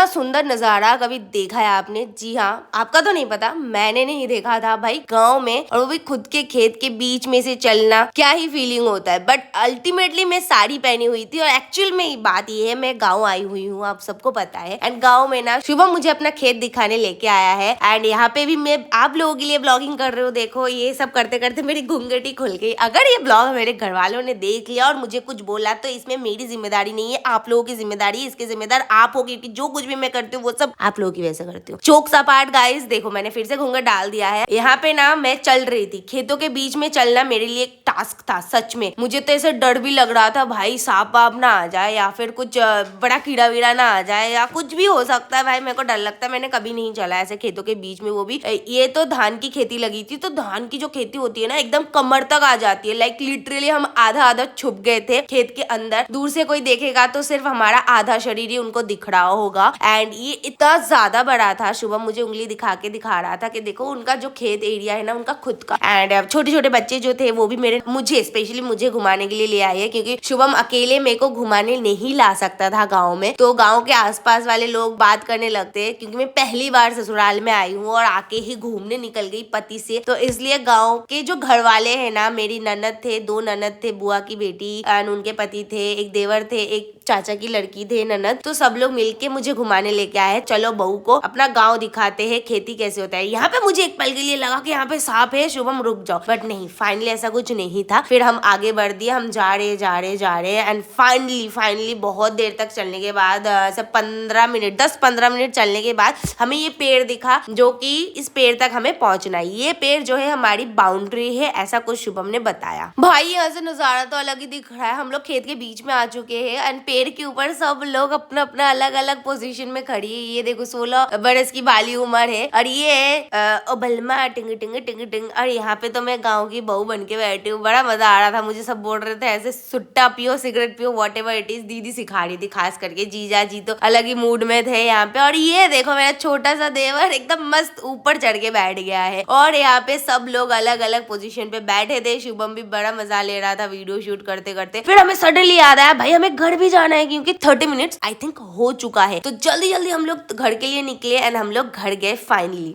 इतना सुंदर नजारा कभी देखा है आपने? जी हाँ, आपका तो नहीं पता, मैंने नहीं देखा था भाई। गांव में, और वो भी खुद के खेत के बीच में से चलना, क्या ही फीलिंग होता है। बट अल्टीमेटली मैं साड़ी पहनी हुई थी और एक्चुअल में बात ये है, मैं गाँव आई हुई हूँ, आप सबको पता है। एंड गाँव में ना शुभम मुझे अपना खेत दिखाने लेके आया है। एंड यहाँ पे भी मैं आप लोगों के लिए ब्लॉगिंग कर रही हूँ। देखो ये सब करते करते मेरी घूंघटी खुल गई। अगर ये ब्लॉग मेरे घर वालों ने देख लिया और मुझे कुछ बोला तो इसमें मेरी जिम्मेदारी नहीं है, आप लोगों की जिम्मेदारी है। इसके जिम्मेदार आप होगी कि जो कुछ भी मैं करती हूँ वो सब आप लोगों की वजह से करती हूँ। चोक्स अपार्ट गाइस, देखो मैंने फिर से घूंघट डाल दिया है। यहाँ पे ना मैं चल रही थी, खेतों के बीच में चलना मेरे लिए एक टास्क था। सच में मुझे तो ऐसे डर भी लग रहा था भाई, सांप वाप ना आ जाए या फिर कुछ बड़ा कीड़ा वीड़ा ना आ जाए या कुछ भी हो सकता है भाई, मेरे को डर लगता है। मैंने कभी नहीं चला ऐसे खेतों के बीच में, वो भी ये तो धान की खेती लगी थी। तो धान की जो खेती होती है ना एकदम कमर तक आ जाती है। लाइक लिटरली हम आधा आधा छुप गए थे खेत के अंदर। दूर से कोई देखेगा तो सिर्फ हमारा आधा शरीर ही उनको दिख रहा होगा। एंड ये इतना ज्यादा बड़ा था। शुभम मुझे उंगली दिखा रहा था कि देखो उनका जो खेत एरिया है ना उनका खुद का। एंड छोटे छोटे बच्चे जो थे वो भी मुझे स्पेशली मुझे घुमाने के लिए ले आए हैं, क्योंकि शुभम अकेले मेरे को घुमाने नहीं ला सकता था गाँव में। तो गाँव के आसपास वाले लोग बात करने लगते हैं, क्योंकि मैं पहली बार ससुराल में आई हूँ और आके ही घूमने निकल गई पति से। तो इसलिए गाँव के जो घर वाले है ना, मेरी ननद थे, 2 ननद थे, बुआ की बेटी एंड उनके पति थे, एक देवर थे, एक चाचा की लड़की थे ननद। तो सब लोग मिलके मुझे घुमाने लेके आए। चलो बहू को अपना गांव दिखाते हैं, खेती कैसे होता है। यहाँ पे मुझे एक पल के लिए लगा कि यहाँ पे सांप है, शुभम रुक जाओ, बट नहीं, फाइनली ऐसा कुछ नहीं था। फिर हम आगे बढ़ दिए, हम जा रहे एंड फाइनली बहुत देर तक चलने के बाद, सब 10-15 मिनट चलने के बाद हमें ये पेड़ दिखा, जो कि इस पेड़ तक हमें पहुंचना है। ये पेड़ जो है हमारी बाउंड्री है, ऐसा कुछ शुभम ने बताया। भाई यहाँ से नजारा तो अलग ही दिख रहा है। हम लोग खेत के बीच में आ चुके हैं एंड पेड़ के ऊपर सब लोग अपना अपना अलग अलग पोजीशन में खड़ी है। ये देखो 16 बरस की बाली उम्र है और ये है बलमा टिंग टिंग टिंग टिंग। और यहाँ पे तो मैं गाँव की बहू बन के बैठी हूँ। बड़ा मजा आ रहा था मुझे। सब बोल रहे थे ऐसे सुट्टा पियो, सिगरेट पियो, वॉट एवर इट इज। दीदी सिखा रही थी, खास करके जीजा जी तो अलग ही मूड में थे यहाँ पे। और ये देखो मेरा छोटा सा देवर एकदम मस्त ऊपर चढ़ के बैठ गया है। और यहाँ पे सब लोग अलग अलग पोजीशन पे बैठे थे। शुभम भी बड़ा मजा ले रहा था वीडियो शूट करते करते। फिर हमें सडनली याद आया भाई हमें घर भी जाना है, क्योंकि 30 मिनट्स आई थिंक हो चुका है। तो जल्दी जल्दी हम लोग घर के लिए निकले एंड हम लोग घर गए फाइनली।